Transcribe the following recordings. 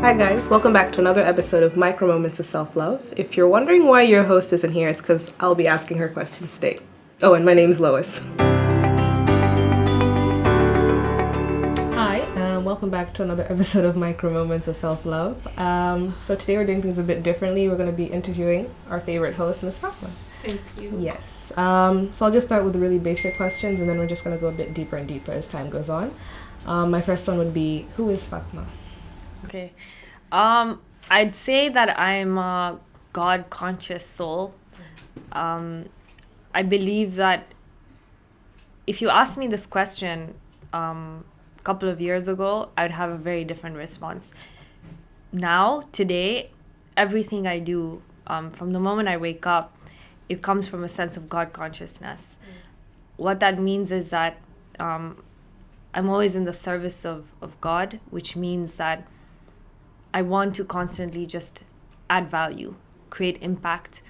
Hi guys, welcome back to another episode of Micro Moments of Self-Love. If you're wondering why your host isn't here, it's because I'll be asking her questions today. Oh, and my name's Lois. Hi, welcome back to another episode of Micro Moments of Self-Love. So today we're doing things a bit differently. We're going to be interviewing our favorite host, Miss Fatema. Thank you. Yes. So I'll just start with the really basic questions, and then we're just going to go a bit deeper and deeper as time goes on. My first one would be, who is Fatema? Okay. I'd say that I'm a God-conscious soul. I believe that if you asked me this question a couple of years ago, I'd have a very different response. Now, today, everything I do, from the moment I wake up, it comes from a sense of God consciousness. What that means is that I'm always in the service of God, which means that I want to constantly just add value, create impact,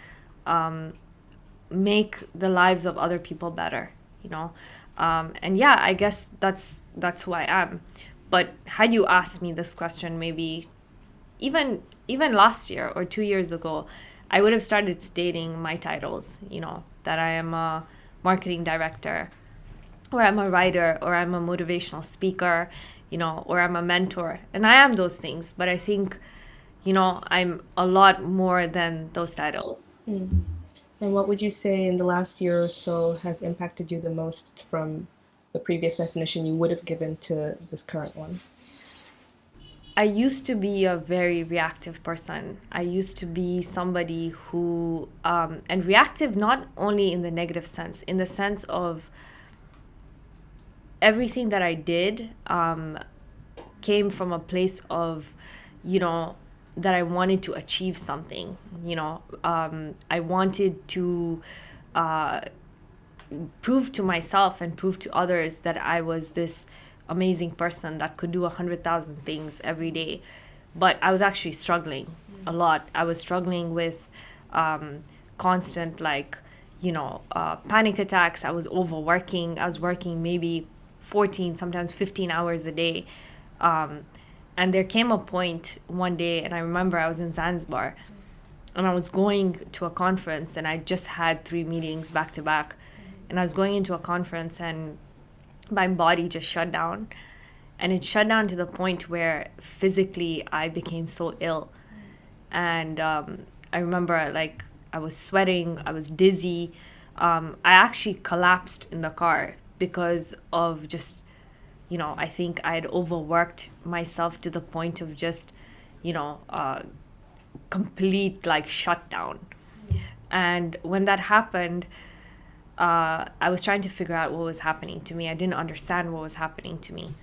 make the lives of other people better, you know. And yeah, I guess that's who I am. But had you asked me this question maybe even last year or 2 years ago, I would have started stating my titles, you know, that I am a marketing director, or I'm a writer, or I'm a motivational speaker, you know, or I'm a mentor. And I am those things, but I think, you know, I'm a lot more than those titles. And what would you say in the last year or so has impacted you the most from the previous definition you would have given to this current one? I used to be a very reactive person. I used to be somebody who, and reactive not only in the negative sense, in the sense of everything that I did came from a place of, you know, that I wanted to achieve something. You know, I wanted to prove to myself and prove to others that I was this amazing person that could do 100,000 things every day. But I was actually struggling a lot. I was struggling with constant, like, you know, panic attacks. I was overworking. I was working maybe 14, sometimes 15 hours a day. And there came a point one day, and I remember I was in Zanzibar, and I was going to a conference, and I just had 3 meetings back to back. And I was going into a conference, and my body just shut down. And it shut down to the point where physically I became so ill. And I remember, like, I was sweating, I was dizzy. I actually collapsed in the car because of just, you know, I think I'd overworked myself to the point of just, you know, complete, like, shutdown. And when that happened, I was trying to figure out what was happening to me. I didn't understand what was happening to me.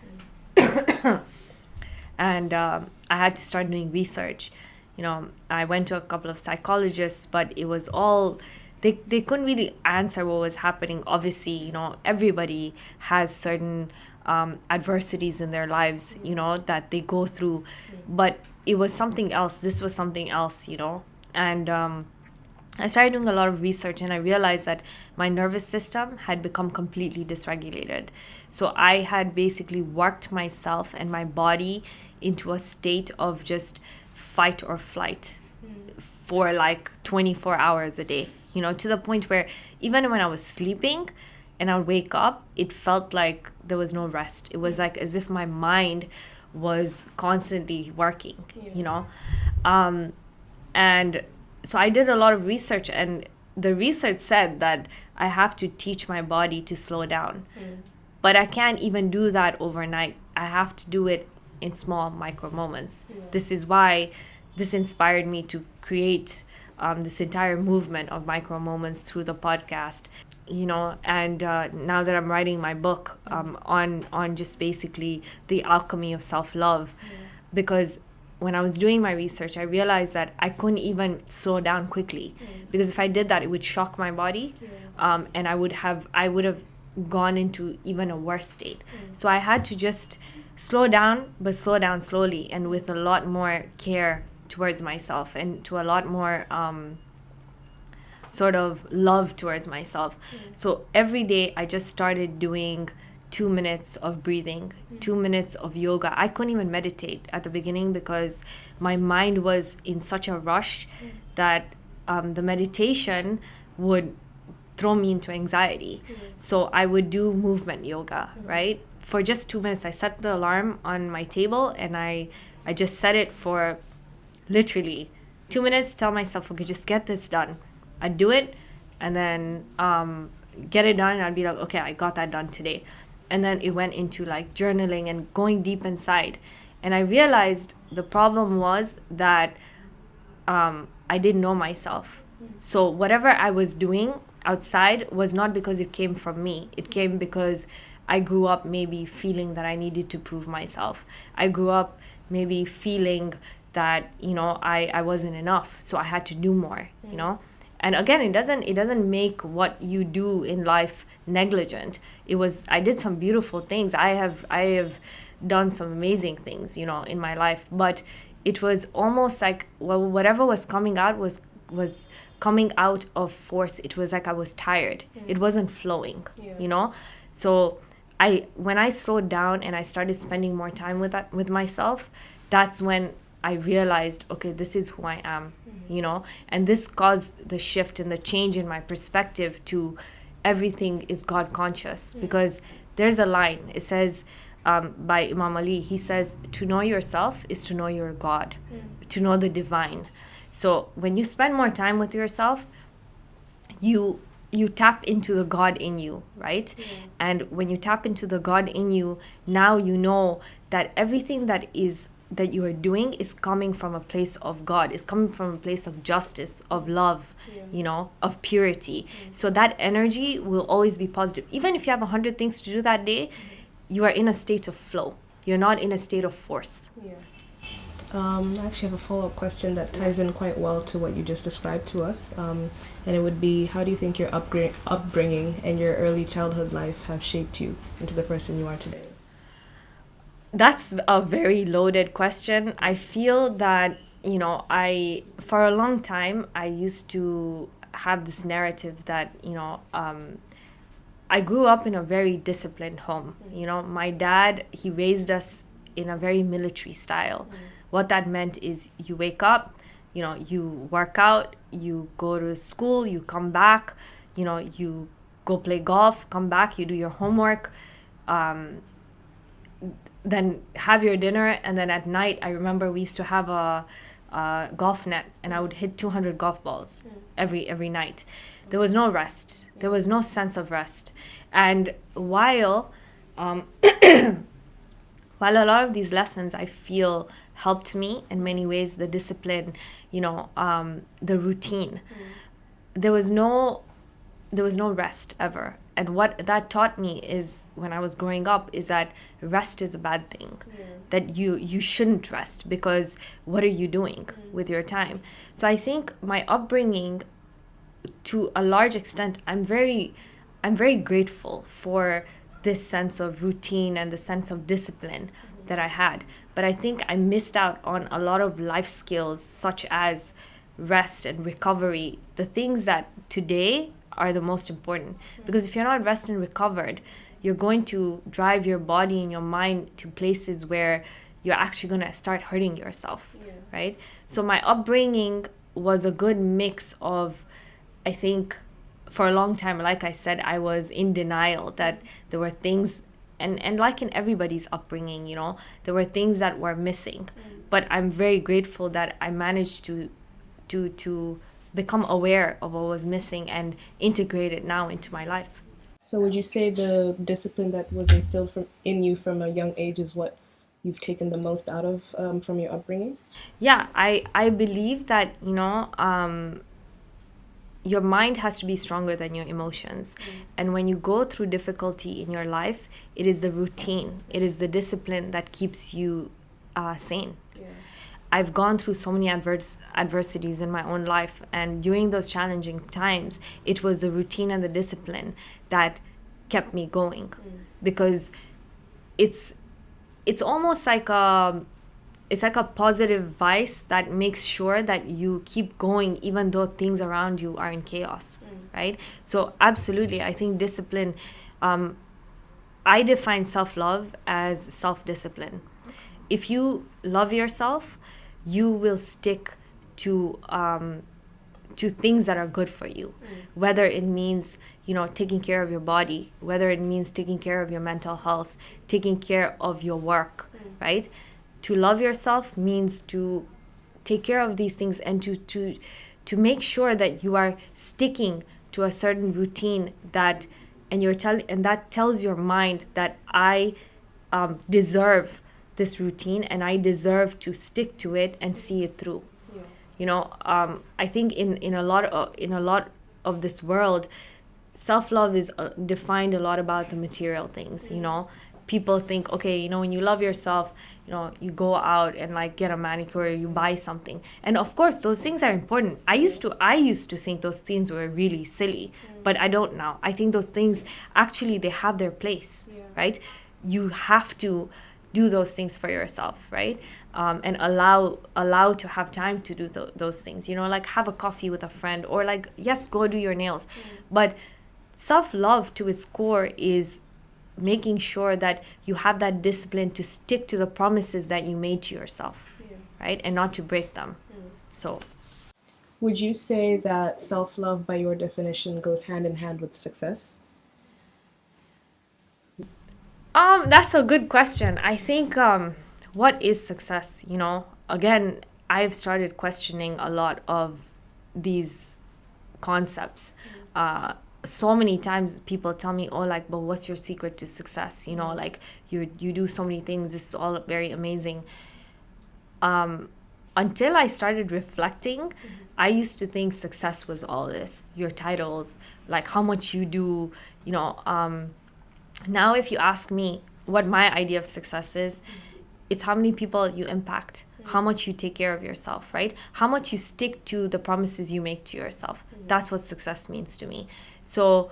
And I had to start doing research. You know, I went to a couple of psychologists, but it was all, they couldn't really answer what was happening. Obviously, you know, everybody has certain adversities in their lives, you know, that they go through. But it was something else. This was something else, you know. And I started doing a lot of research, and I realized that my nervous system had become completely dysregulated. So I had basically worked myself and my body into a state of just fight or flight for like 24 hours a day, you know, to the point where even when I was sleeping and I would wake up, it felt like there was no rest. It was like as if my mind was constantly working, you know. And so I did a lot of research, and the research said that I have to teach my body to slow down. But I can't even do that overnight. I have to do it in small micro moments. This is why this inspired me to create this entire movement of micro moments through the podcast, you know. And now that I'm writing my book on just basically the alchemy of self-love, because when I was doing my research, I realized that I couldn't even slow down quickly, because if I did that, it would shock my body, and I would have gone into even a worse state. So I had to just slow down, but slow down slowly and with a lot more care towards myself, and to a lot more sort of love towards myself. So every day I just started doing 2 minutes of breathing, 2 minutes of yoga. I couldn't even meditate at the beginning because my mind was in such a rush that the meditation would throw me into anxiety. So I would do movement yoga, right? For just 2 minutes, I set the alarm on my table and I just set it for literally 2 minutes, tell myself, okay, just get this done. I'd do it and then get it done and I'd be like, okay, I got that done today. And then it went into like journaling and going deep inside. And I realized the problem was that I didn't know myself. So whatever I was doing outside was not because it came from me. It came because I grew up maybe feeling that I needed to prove myself. I grew up maybe feeling that, I wasn't enough. So I had to do more, And again, it doesn't make what you do in life negligent. I did some beautiful things. I have done some amazing things, in my life. But it was almost like, well, whatever was coming out was coming out of force. It was like I was tired. It wasn't flowing, So when I slowed down and I started spending more time with myself, that's when I realized, okay, this is who I am, and this caused the shift and the change in my perspective to everything is God conscious. Because there's a line, it says by Imam Ali, he says, to know yourself is to know your God, to know the divine. So when you spend more time with yourself, you tap into the God in you, right? And when you tap into the God in you, now you know that everything that you are doing is coming from a place of God. It's coming from a place of justice, of love, of purity. So that energy will always be positive. Even if you have 100 things to do that day, you are in a state of flow. You're not in a state of force. I actually have a follow-up question that ties in quite well to what you just described to us. And it would be, how do you think your upbringing and your early childhood life have shaped you into the person you are today? That's a very loaded question. I feel that, for a long time, I used to have this narrative that, I grew up in a very disciplined home. My dad, he raised us in a very military style. What that meant is you wake up, you work out, you go to school, you come back, you go play golf, come back, you do your homework, then have your dinner, and then at night, I remember we used to have a golf net, and I would hit 200 golf balls every night. There was no rest. There was no sense of rest. And while while a lot of these lessons I feel helped me in many ways, the discipline, the routine, there was no rest ever. And what that taught me is, when I was growing up, is that rest is a bad thing. That you shouldn't rest, because what are you doing with your time? So I think my upbringing, to a large extent, I'm very grateful for this sense of routine and the sense of discipline that I had. But I think I missed out on a lot of life skills, such as rest and recovery, the things that today are the most important. Because if you're not rested and recovered, you're going to drive your body and your mind to places where you're actually going to start hurting yourself, right? So my upbringing was a good mix of, I think, for a long time, like I said, I was in denial that there were things, and like in everybody's upbringing, there were things that were missing. But I'm very grateful that I managed to become aware of what was missing and integrate it now into my life. So would you say the discipline that was instilled in you from a young age is what you've taken the most out of from your upbringing? Yeah, I believe that, your mind has to be stronger than your emotions. And when you go through difficulty in your life, it is the routine, it is the discipline that keeps you sane. I've gone through so many adversities in my own life, and during those challenging times, it was the routine and the discipline that kept me going. Because it's almost like a positive vice that makes sure that you keep going even though things around you are in chaos, right? So absolutely, I think discipline I define self-love as self-discipline. If you love yourself, you will stick to things that are good for you, whether it means taking care of your body, whether it means taking care of your mental health, taking care of your work, right? To love yourself means to take care of these things, and to make sure that you are sticking to a certain routine and that tells your mind that I deserve this routine, and I deserve to stick to it and see it through. I think in a lot of this world, self-love is defined a lot about the material things. People think, okay, when you love yourself, you go out and like get a manicure, you buy something, and of course those things are important. I used to think those things were really silly, but I don't now. I think those things actually, they have their place, right? You have to do those things for yourself, right? And allow to have time to do those things, like have a coffee with a friend, or like, yes, go do your nails. But self-love to its core is making sure that you have that discipline to stick to the promises that you made to yourself, right? And not to break them. So Would you say that self-love, by your definition, goes hand in hand with success? that's a good question. I think what is success? Again, I've started questioning a lot of these concepts. So many times people tell me, oh, like, but what's your secret to success? Like you do so many things. This is all very amazing. Until I started reflecting, I used to think success was all this, your titles, like how much you do. Now if you ask me what my idea of success is, it's how many people you impact, how much you take care of yourself, right? How much you stick to the promises you make to yourself. That's what success means to me. So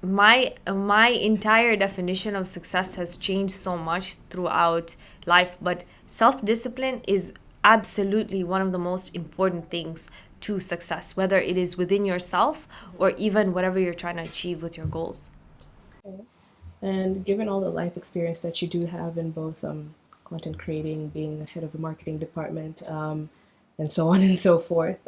my entire definition of success has changed so much throughout life, but self-discipline is absolutely one of the most important things to success, whether it is within yourself or even whatever you're trying to achieve with your goals. And given all the life experience that you do have in both content creating, being the head of the marketing department, and so on and so forth,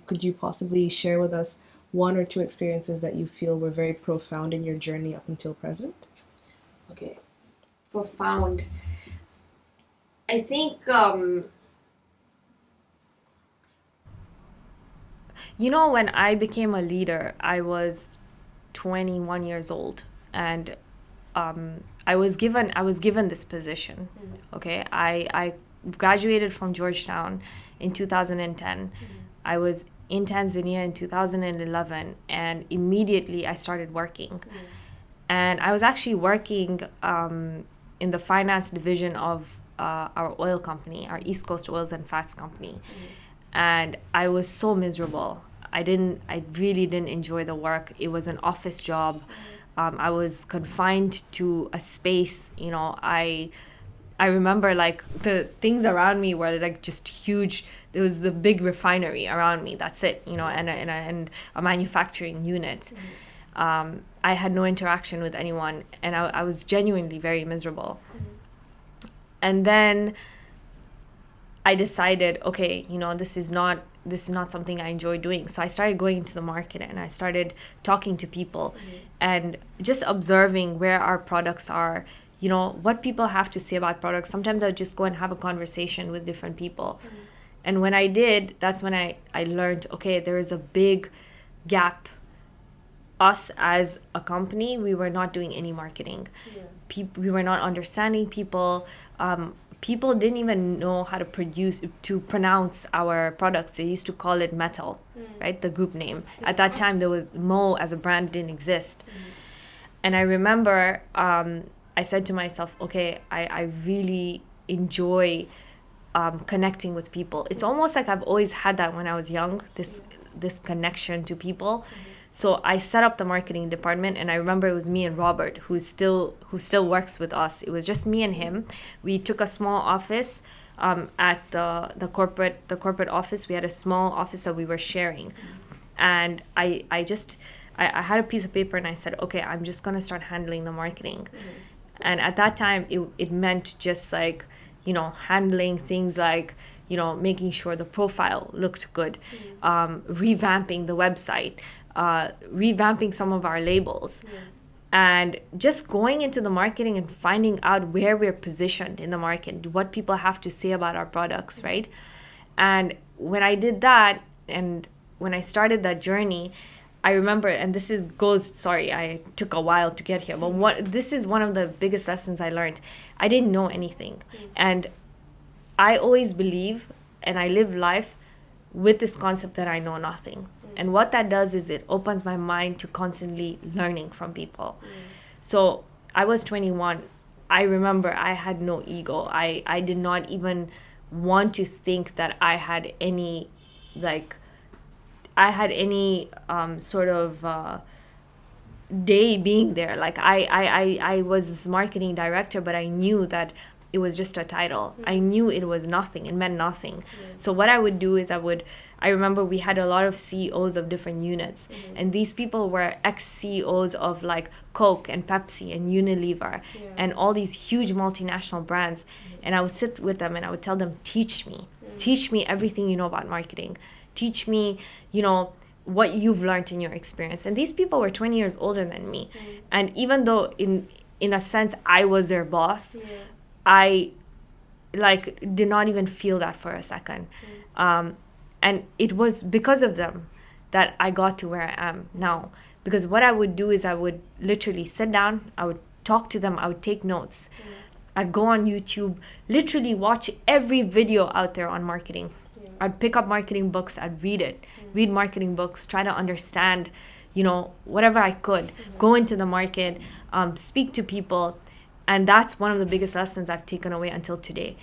could you possibly share with us one or two experiences that you feel were very profound in your journey up until present? Okay, profound. I think, when I became a leader, I was 21 years old, and I was given this position. Okay, I graduated from Georgetown in 2010. I was in Tanzania in 2011, and immediately I started working. And I was actually working in the finance division of our oil company, our East Coast Oils and Fats company. And I was so miserable. I really didn't enjoy the work. It was an office job. I was confined to a space. I remember like the things around me were like just huge. There was the big refinery around me. That's it. And a manufacturing unit. I had no interaction with anyone, and I was genuinely very miserable. And then I decided, okay, this is not something I enjoy doing. So I started going into the market, and I started talking to people and just observing where our products are, what people have to say about products. Sometimes I would just go and have a conversation with different people. And when I did, that's when I learned, okay, there is a big gap. Us as a company, we were not doing any marketing. We were not understanding people. People didn't even know how to pronounce our products. They used to call it metal, right? The group name. At that time, there was Mo as a brand didn't exist. And I remember I said to myself, okay, I really enjoy connecting with people. It's almost like I've always had that when I was young, this connection to people. So I set up the marketing department, and I remember it was me and Robert, who still works with us. It was just me and him. We took a small office at the corporate office. We had a small office that we were sharing, and I I had a piece of paper and I said, okay, I'm just going to start handling the marketing. And at that time, it meant just like, handling things like, making sure the profile looked good, revamping the website, revamping some of our labels, and just going into the marketing and finding out where we're positioned in the market, what people have to say about our products, right? And when I did that, and when I started that journey, I remember, and I took a while to get here, but this is one of the biggest lessons I learned. I didn't know anything. And I always believe, and I live life with this concept that I know nothing. And what that does is it opens my mind to constantly learning from people. So I was 21. I remember I had no ego. I did not even want to think that I had any, sort of day being there. Like I was this marketing director, but I knew that it was just a title. I knew it was nothing. It meant nothing. So what I would do is I remember we had a lot of CEOs of different units, and these people were ex-CEOs of like Coke and Pepsi and Unilever and all these huge multinational brands. And I would sit with them and I would tell them, teach me everything you know about marketing. Teach me, what you've learned in your experience. And these people were 20 years older than me. And even though in a sense I was their boss, I did not even feel that for a second. And it was because of them that I got to where I am now. Because what I would do is I would literally sit down, I would talk to them, I would take notes. I'd go on YouTube, literally watch every video out there on marketing. I'd pick up marketing books, I'd read marketing books, try to understand, whatever I could, go into the market, speak to people. And that's one of the biggest lessons I've taken away until today.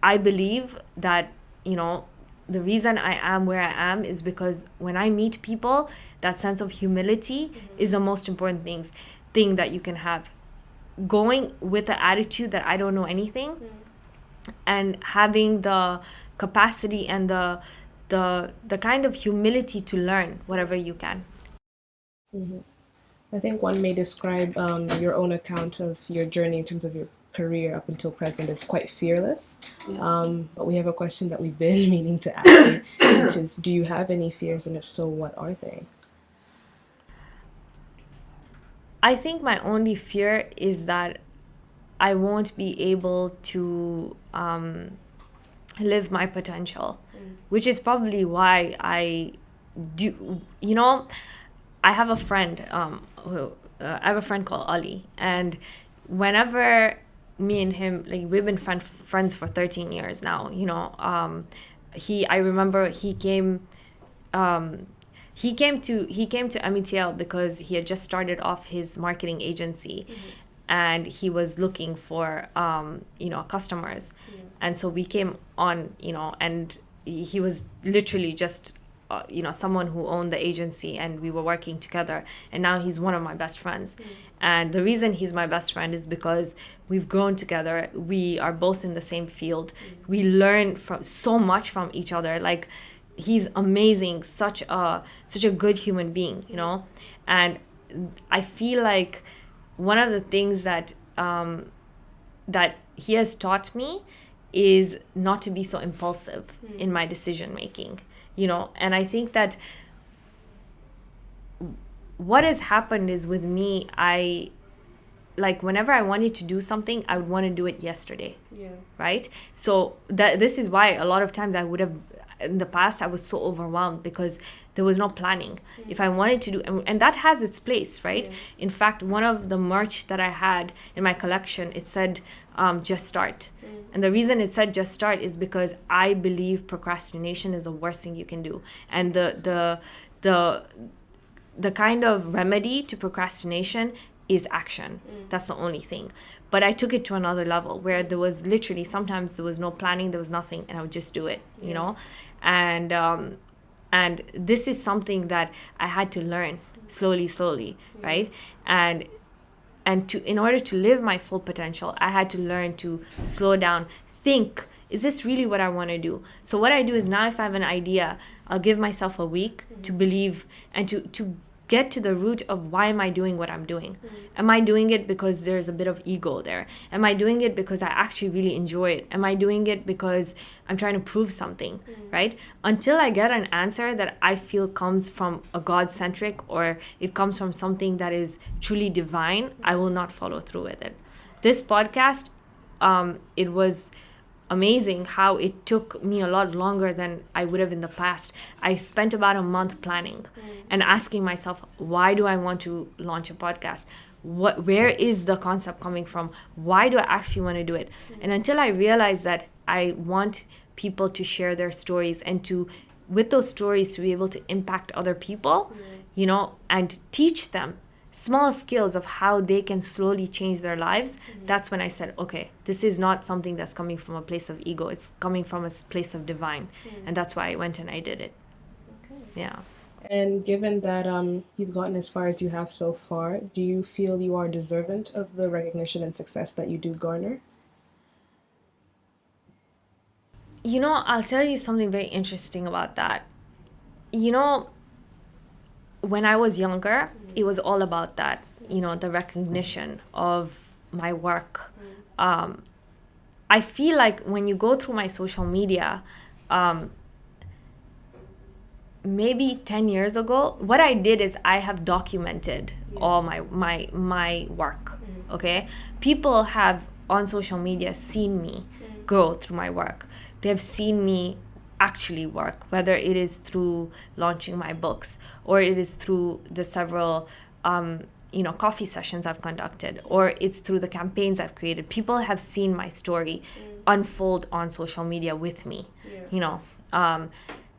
I believe that, the reason I am where I am is because when I meet people, that sense of humility is the most important thing that you can have. Going with the attitude that I don't know anything, and having the capacity and the kind of humility to learn whatever you can. I think one may describe your own account of your journey in terms of your career up until present as quite fearless. But we have a question that we've been meaning to ask you, which is, do you have any fears, and if so, what are they? I think my only fear is that I won't be able to live my potential, which is probably why I do. I have a friend I have a friend called Ali, and whenever me and him, we've been friends for 13 years now. I remember he came to METL because he had just started off his marketing agency, and he was looking for customers, and so we came on, and he was literally just someone who owned the agency, and we were working together, and now he's one of my best friends. And the reason he's my best friend is because we've grown together. We are both in the same field. We learn so much from each other. He's amazing, such a good human being, and I feel like one of the things that that he has taught me is not to be so impulsive in my decision making. And I think that what has happened is, with me, whenever I wanted to do something, I would want to do it yesterday. Right? So this is why a lot of times in the past I was so overwhelmed, because there was no planning. If I wanted to do, and that has its place, right? In fact, one of the merch that I had in my collection, it said just start. And the reason it said just start is because I believe procrastination is the worst thing you can do. And the kind of remedy to procrastination is action. That's the only thing. But I took it to another level, where there was literally, sometimes there was no planning, there was nothing, and I would just do it, and this is something that I had to learn slowly, right? And in order to live my full potential, I had to learn to slow down, think, is this really what I want to do? So what I do is, now if I have an idea, I'll give myself a week to believe and to get to the root of why am I doing what I'm doing. Am I doing it because there's a bit of ego there? Am I doing it because I actually really enjoy it? Am I doing it because I'm trying to prove something, right? Until I get an answer that I feel comes from a God-centric, or it comes from something that is truly divine, I will not follow through with it. This podcast, it was amazing how it took me a lot longer than I would have in the past. I spent about a month planning and asking myself, why do I want to launch a podcast? Where is the concept coming from? Why do I actually want to do it? And until I realized that I want people to share their stories, and to, with those stories, to be able to impact other people, you know, and teach them small skills of how they can slowly change their lives, that's when I said, okay, this is not something that's coming from a place of ego. It's coming from a place of divine. And that's why I went and I did it. Okay. Yeah. And given that you've gotten as far as you have so far, do you feel you are deserving of the recognition and success that you do garner? You know, I'll tell you something very interesting about that. You know, when I was younger, it was all about that, you know, the recognition of my work. I feel like when you go through my social media, maybe 10 years ago, what I did is I have documented all my work. Okay, people have on social media seen me grow through my work. They've seen me actually work, whether it is through launching my books, or it is through the several you know, coffee sessions I've conducted, or it's through the campaigns I've created. People have seen my story unfold on social media with me. You know,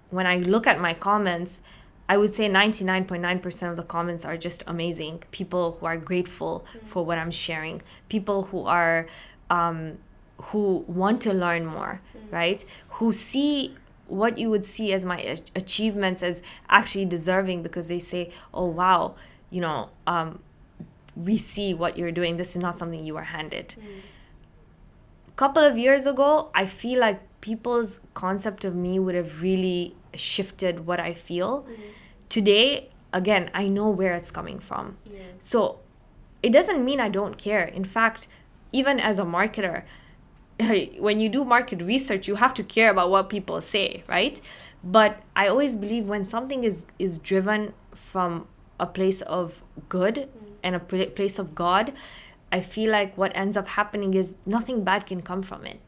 when I look at my comments, I would say 99.9% of the comments are just amazing. People who are grateful for what I'm sharing. People who are who want to learn more, right? Who see what you would see as my achievements as actually deserving, because they say, oh wow, you know, we see what you're doing. This is not something you were handed. A couple of years ago, I feel like people's concept of me would have really shifted what I feel. Today, again, I know where it's coming from. So it doesn't mean I don't care. In fact, even as a marketer, when you do market research, you have to care about what people say, right? But I always believe when something is driven from a place of good and a place of God, I feel like what ends up happening is nothing bad can come from it.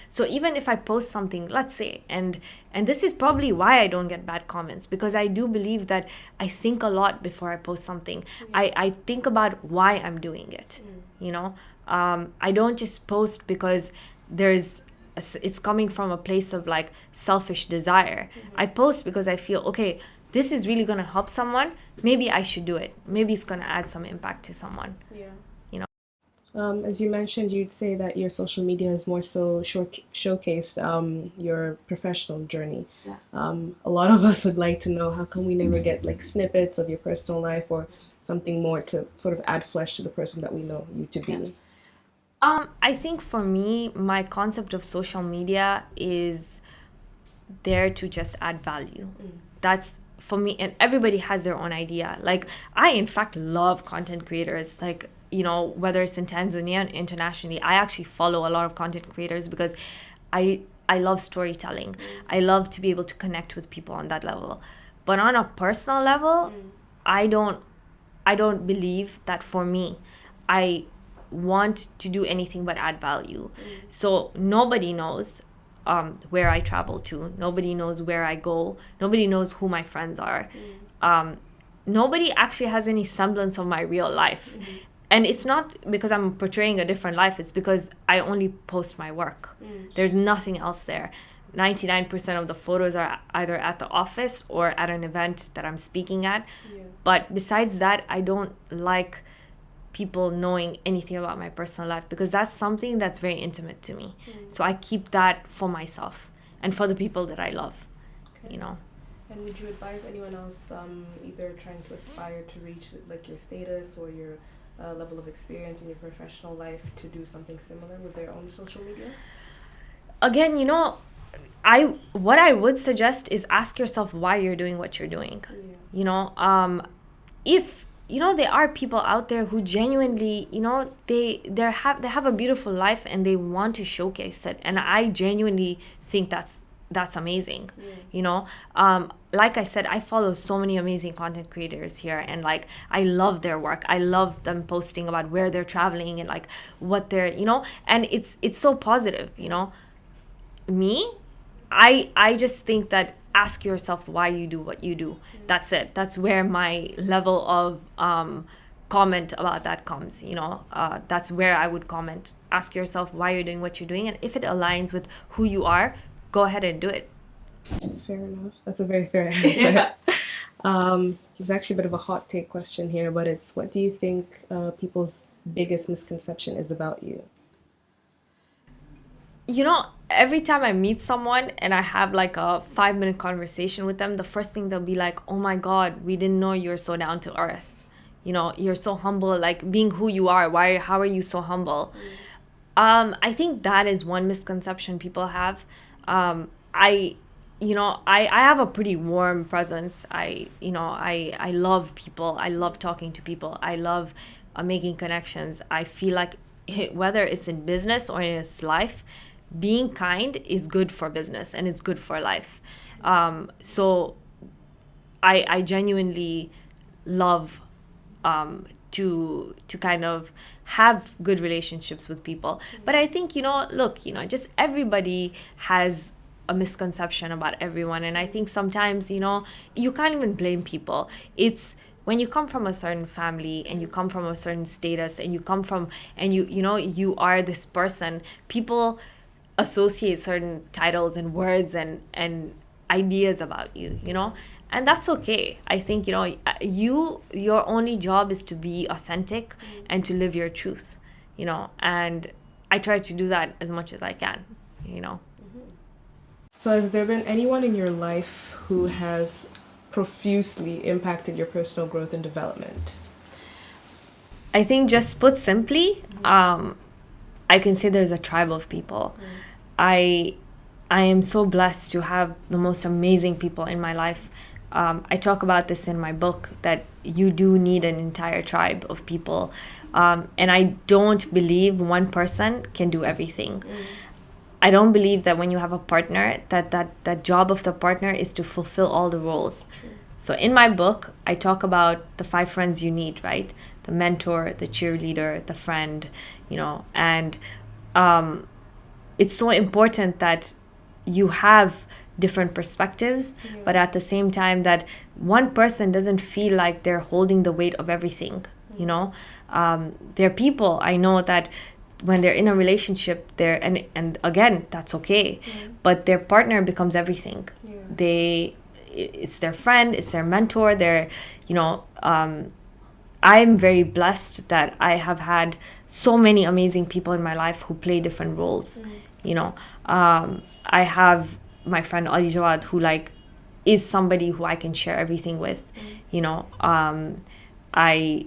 So even if I post something, let's say, and this is probably why I don't get bad comments, because I do believe that I think a lot before I post something. I think about why I'm doing it, you know? I don't just post because it's coming from a place of like selfish desire. I post because I feel, okay, this is really going to help someone. Maybe I should do it. Maybe it's going to add some impact to someone. You know. As you mentioned, you'd say that your social media has more so showcased your professional journey. A lot of us would like to know, how come we never get like snippets of your personal life or something more to sort of add flesh to the person that we know you to be? I think for me, my concept of social media is there to just add value. That's for me, and everybody has their own idea. Like, I in fact love content creators, like, you know, whether it's in Tanzania and internationally. I actually follow a lot of content creators because I love storytelling. I love to be able to connect with people on that level. But on a personal level, I don't believe that for me. I want to do anything but add value. So nobody knows where I travel to. Nobody knows where I go. Nobody knows who my friends are. Nobody actually has any semblance of my real life. And it's not because I'm portraying a different life. It's because I only post my work. There's nothing else there. 99% of the photos are either at the office or at an event that I'm speaking at. But besides that, I don't like people knowing anything about my personal life, because that's something that's very intimate to me. So I keep that for myself and for the people that I love. You know. And would you advise anyone else either trying to aspire to reach like your status or your level of experience in your professional life to do something similar with their own social media? Again, you know, what I would suggest is ask yourself why you're doing what you're doing. You know, if there are people out there who genuinely, they have a beautiful life and they want to showcase it, and I genuinely think that's amazing. Like I said, I follow so many amazing content creators here, and like I love their work. I love them posting about where they're traveling and like what they're, and it's so positive. Me, I just think that ask yourself why you do what you do. That's it. That's where my level of comment about that comes. That's where I would comment. Ask yourself why you're doing what you're doing, and if it aligns with who you are, go ahead and do it. Fair enough. That's a very fair answer. There's actually a bit of a hot take question here, but it's, what do you think people's biggest misconception is about you? Every time I meet someone and I have like a 5-minute conversation with them, the first thing they'll be like, oh my God, we didn't know you're so down to earth. You're so humble, like being who you are. How are you so humble? I think that is one misconception people have. I have a pretty warm presence. I love people. I love talking to people. I love making connections. I feel like whether it's in business or in its life, being kind is good for business and it's good for life. So I genuinely love to kind of have good relationships with people. But I think, just everybody has a misconception about everyone. And I think sometimes, you can't even blame people. It's when you come from a certain family and you come from a certain status and you come from, and you are this person, people associate certain titles and words and ideas about you, and that's okay. I think, your only job is to be authentic and to live your truth, and I try to do that as much as I can. So has there been anyone in your life who has profusely impacted your personal growth and development? I think, just put simply, I can say there's a tribe of people. I am so blessed to have the most amazing people in my life. I talk about this in my book, that you do need an entire tribe of people. And I don't believe one person can do everything. I don't believe that when you have a partner, that job of the partner is to fulfill all the roles. So in my book, I talk about the 5 friends you need, right? The mentor, the cheerleader, the friend, and it's so important that you have different perspectives, but at the same time that one person doesn't feel like they're holding the weight of everything. There are people I know that when they're in a relationship, and again, that's okay, but their partner becomes everything. It's their friend, it's their mentor, I'm very blessed that I have had so many amazing people in my life who play different roles. I have my friend Ali Jawad, who is somebody who I can share everything with. I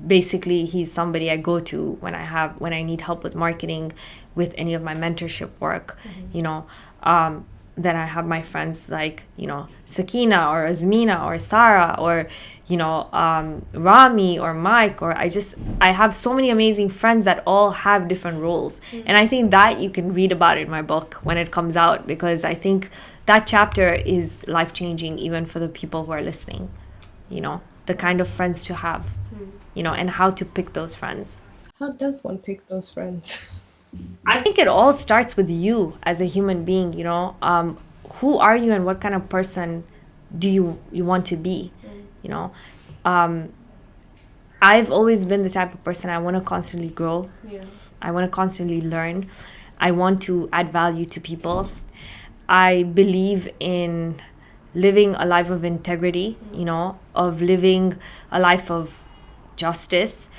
basically, he's somebody I go to when I need help with marketing, with any of my mentorship work. Then I have my friends like Sakina or Azmina or Sarah or Rami or Mike, or I have so many amazing friends that all have different roles. And I think that you can read about it in my book when it comes out, because I think that chapter is life-changing even for the people who are listening. The kind of friends to have, and how to pick those friends. How does one pick those friends? I think it all starts with you as a human being. Who are you and what kind of person do you want to be? I've always been the type of person, I want to constantly grow. I want to constantly learn. I want to add value to people. I believe in living a life of integrity, of living a life of justice.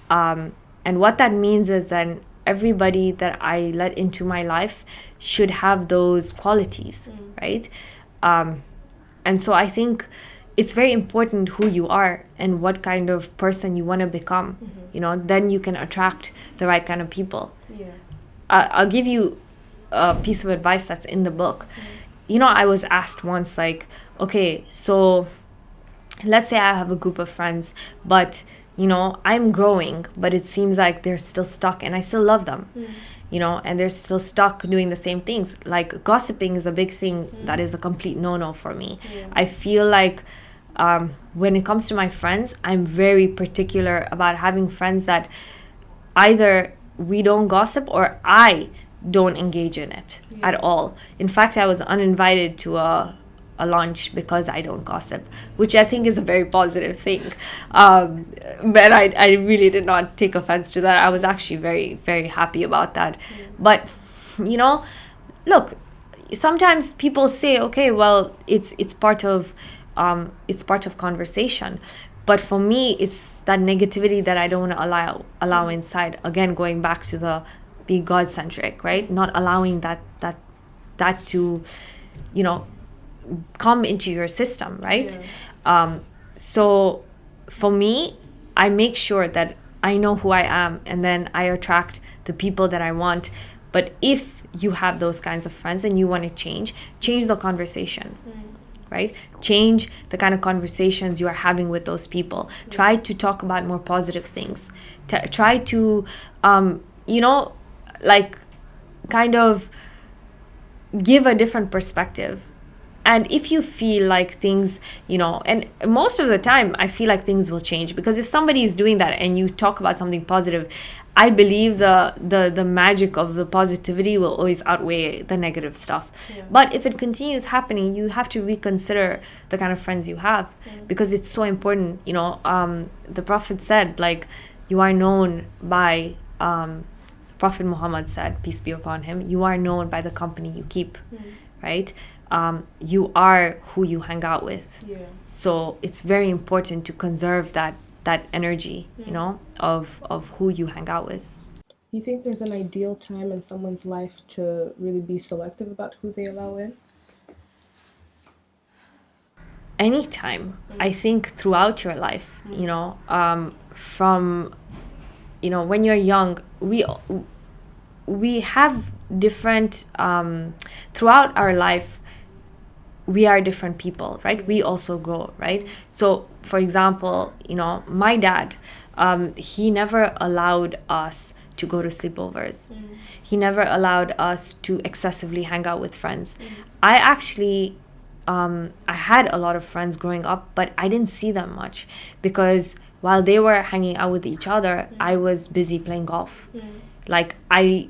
And what that means is that everybody that I let into my life should have those qualities, right? And so I think it's very important who you are and what kind of person you want to become. Then you can attract the right kind of people. I'll give you a piece of advice that's in the book. I was asked once, okay, so let's say I have a group of friends, but I'm growing, but it seems like they're still stuck, and I still love them, and they're still stuck doing the same things. Like gossiping is a big thing that is a complete no-no for me. I feel like when it comes to my friends, I'm very particular about having friends that either we don't gossip or I don't engage in it at all. In fact, I was uninvited to a lunch because I don't gossip, which I think is a very positive thing. But I really did not take offense to that. I was actually very, very happy about that. But, look, sometimes people say, okay, well, it's part of conversation. But for me, it's that negativity that I don't want to allow inside. Again, going back to the be God centric, right? Not allowing that to, come into your system, right? So for me, I make sure that I know who I am, and then I attract the people that I want. But if you have those kinds of friends and you want to change the conversation, right? Change the kind of conversations you are having with those people. Try to talk about more positive things. Try to, like, kind of give a different perspective. And if you feel like things, and most of the time I feel like things will change, because if somebody is doing that and you talk about something positive, I believe the magic of the positivity will always outweigh the negative stuff. But if it continues happening, you have to reconsider the kind of friends you have, because it's so important. The Prophet said, like, you are known by, Prophet Muhammad said, peace be upon him, you are known by the company you keep, right? You are who you hang out with. So it's very important to conserve that energy, of who you hang out with. Do you think there's an ideal time in someone's life to really be selective about who they allow in? Anytime. I think throughout your life, from when you're young, we have different, throughout our life, we are different people, right? We also grow, right? So for example, my dad, he never allowed us to go to sleepovers. He never allowed us to excessively hang out with friends. I actually, I had a lot of friends growing up, but I didn't see them much, because while they were hanging out with each other, I was busy playing golf. Like, I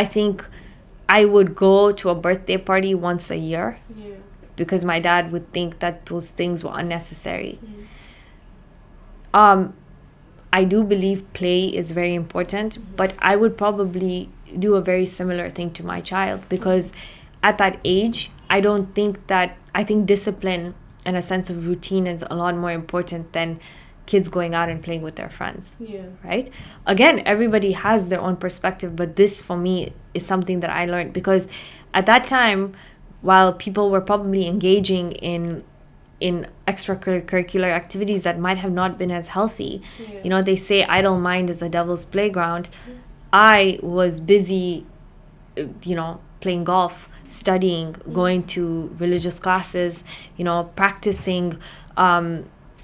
think I would go to a birthday party once a year, because my dad would think that those things were unnecessary. I do believe play is very important, but I would probably do a very similar thing to my child, because at that age, I think discipline and a sense of routine is a lot more important than kids going out and playing with their friends. Right? Again, everybody has their own perspective, but this for me is something that I learned, because at that time, while people were probably engaging in extracurricular activities that might have not been as healthy, they say idle mind is a devil's playground. I was busy, playing golf, studying, going to religious classes, practicing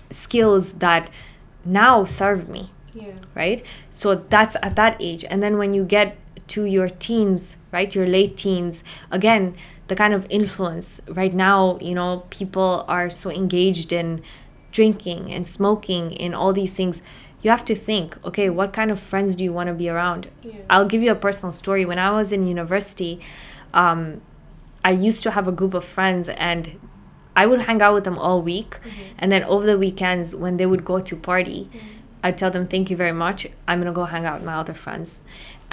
skills that now serve me, right? So that's at that age. And then when you get to your teens, right, your late teens, again, the kind of influence right now, people are so engaged in drinking and smoking and all these things. You have to think, okay, what kind of friends do you want to be around? I'll give you a personal story. When I was in university, I used to have a group of friends, and I would hang out with them all week. And then over the weekends, when they would go to party, I'd tell them, thank you very much, I'm going to go hang out with my other friends.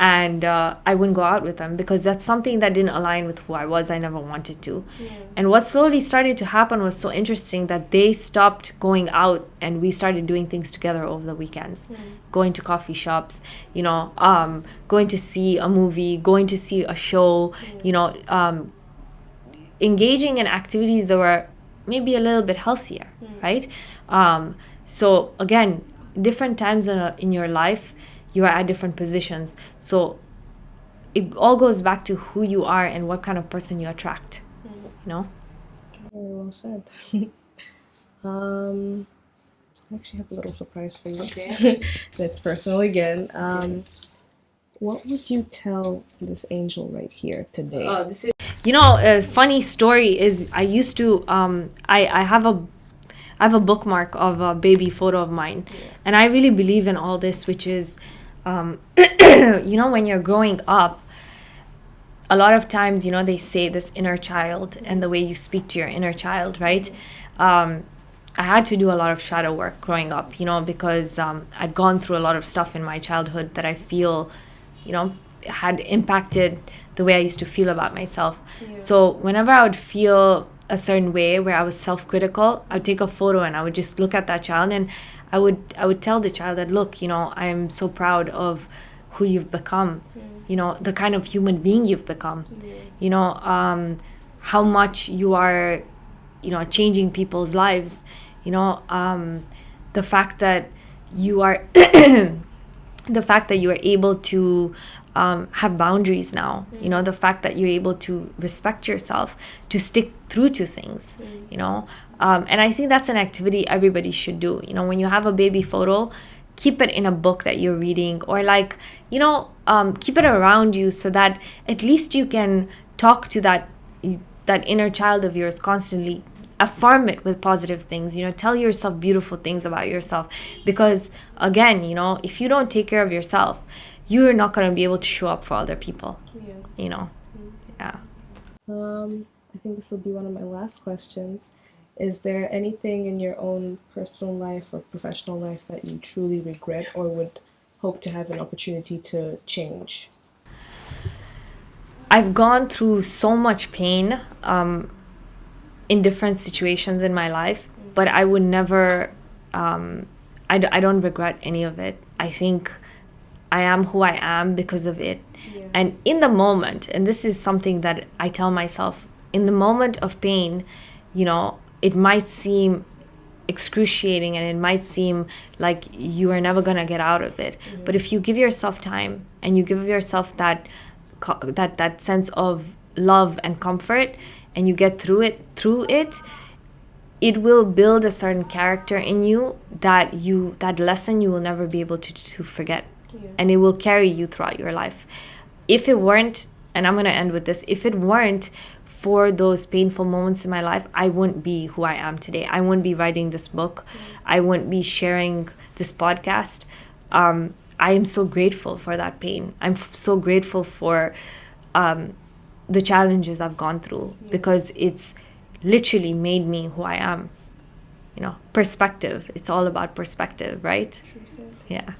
And I wouldn't go out with them, because that's something that didn't align with who I was. I never wanted to. And what slowly started to happen was so interesting, that they stopped going out and we started doing things together over the weekends. Going to coffee shops, going to see a movie, going to see a show, engaging in activities that were maybe a little bit healthier, right? So again, different times in your life, you are at different positions. So it all goes back to who you are and what kind of person you attract, Very well said. Um, I actually have a little surprise for you. Okay. That's personal again. Okay. What would you tell this angel right here today? Oh, this is. You know, a funny story is I used to I have a bookmark of a baby photo of mine, and I really believe in all this, which is, you know, when you're growing up, a lot of times, you know, they say this inner child and the way you speak to your inner child, right? I had to do a lot of shadow work growing up, you know, because I'd gone through a lot of stuff in my childhood that I feel, you know, had impacted the way I used to feel about myself. Yeah. So whenever I would feel a certain way where I was self-critical, I would take a photo and I would just look at that child, and I would tell the child that, look, you know, I'm so proud of who you've become, you know, the kind of human being you've become, you know, how much you are, you know, changing people's lives, you know, the fact that you are the fact that you are able to have boundaries now, you know, the fact that you're able to respect yourself, to stick through to things, you know, and I think that's an activity everybody should do. You know, when you have a baby photo, keep it in a book that you're reading, or like, you know, keep it around you so that at least you can talk to that inner child of yours constantly. Affirm it with positive things, you know, tell yourself beautiful things about yourself, because again, you know, if you don't take care of yourself, you're not going to be able to show up for other people. Yeah. You know. Yeah. I think this will be one of my last questions. Is there anything in your own personal life or professional life that you truly regret or would hope to have an opportunity to change? I've gone through so much pain in different situations in my life, but I would never, I don't regret any of it. I think I am who I am because of it. Yeah. And in the moment, and this is something that I tell myself, in the moment of pain, you know, it might seem excruciating and it might seem like you are never going to get out of it. Mm-hmm. But if you give yourself time and you give yourself that sense of love and comfort, and you get through it, it will build a certain character in you that lesson you will never be able to forget. Yeah. And it will carry you throughout your life. If it weren't, and I'm going to end with this, if it weren't for those painful moments in my life, I wouldn't be who I am today. I wouldn't be writing this book. I wouldn't be sharing this podcast. I am so grateful for that pain. I'm so grateful for the challenges I've gone through, because it's literally made me who I am. You know, perspective. It's all about perspective, right? Yeah.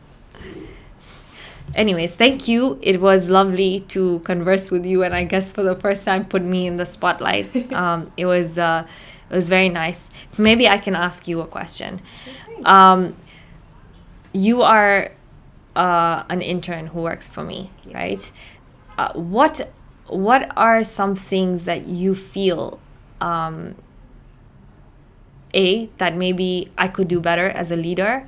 Anyways, thank you. It was lovely to converse with you, and I guess for the first time put me in the spotlight. It was very nice. Maybe I can ask you a question. You are an intern who works for me, yes, right? What are some things that you feel that maybe I could do better as a leader?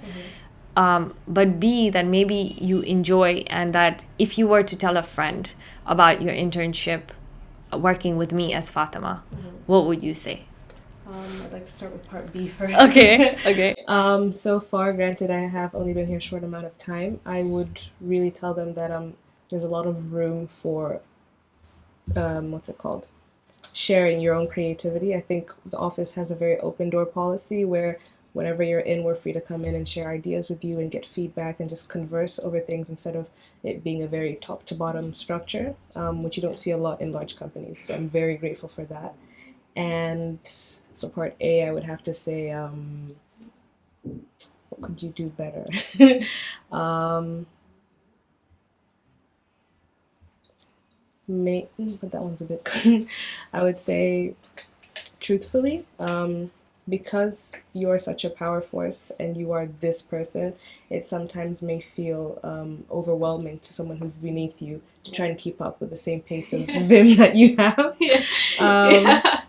Mm-hmm. But B, that maybe you enjoy, and that if you were to tell a friend about your internship working with me as Fatema, mm-hmm, what would you say? I'd like to start with part B first. Okay. So far, granted, I have only been here a short amount of time, I would really tell them that there's a lot of room for sharing your own creativity. I think the office has a very open door policy where whenever you're in, we're free to come in and share ideas with you and get feedback and just converse over things instead of it being a very top to bottom structure, which you don't see a lot in large companies. So I'm very grateful for that. And for part A, I would have to say, what could you do better? But that one's a bit I would say, truthfully, because you're such a power force and you are this person, it sometimes may feel overwhelming to someone who's beneath you to try and keep up with the same pace of vim that you have.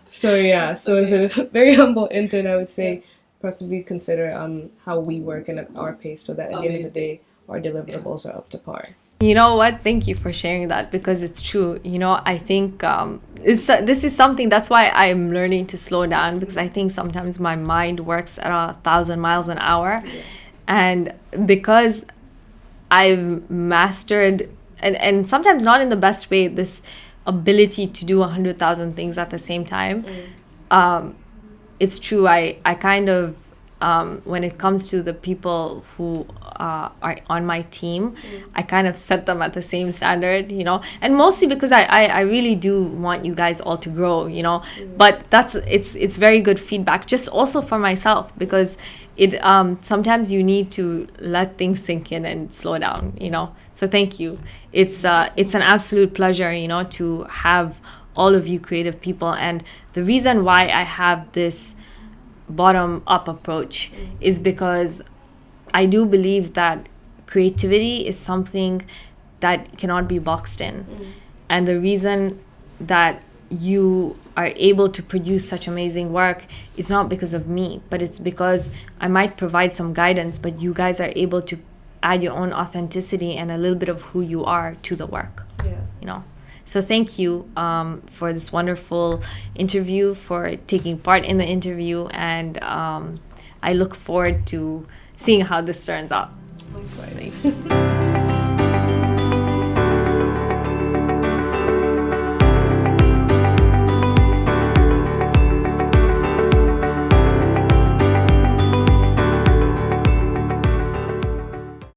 So as a very humble intern, I would say possibly consider how we work and at our pace, so that at the end of the day our deliverables are up to par. You know what? Thank you for sharing that, because it's true. You know, I think this is something, that's why I'm learning to slow down, because I think sometimes my mind works at 1,000 miles an hour. Yeah. And because I've mastered, and sometimes not in the best way, this ability to do 100,000 things at the same time. It's true. I kind of, when it comes to the people who are on my team, I kind of set them at the same standard, you know, and mostly because I really do want you guys all to grow, you know, but it's very good feedback, just also for myself, because it sometimes you need to let things sink in and slow down, you know. So thank you. It's an absolute pleasure, you know, to have all of you creative people. And the reason why I have this bottom up approach is because I do believe that creativity is something that cannot be boxed in. And the reason that you are able to produce such amazing work is not because of me, but it's because I might provide some guidance, but you guys are able to add your own authenticity and a little bit of who you are to the work. Yeah. You know. So thank you for this wonderful interview, for taking part in the interview, and I look forward to seeing how this turns out. Likewise.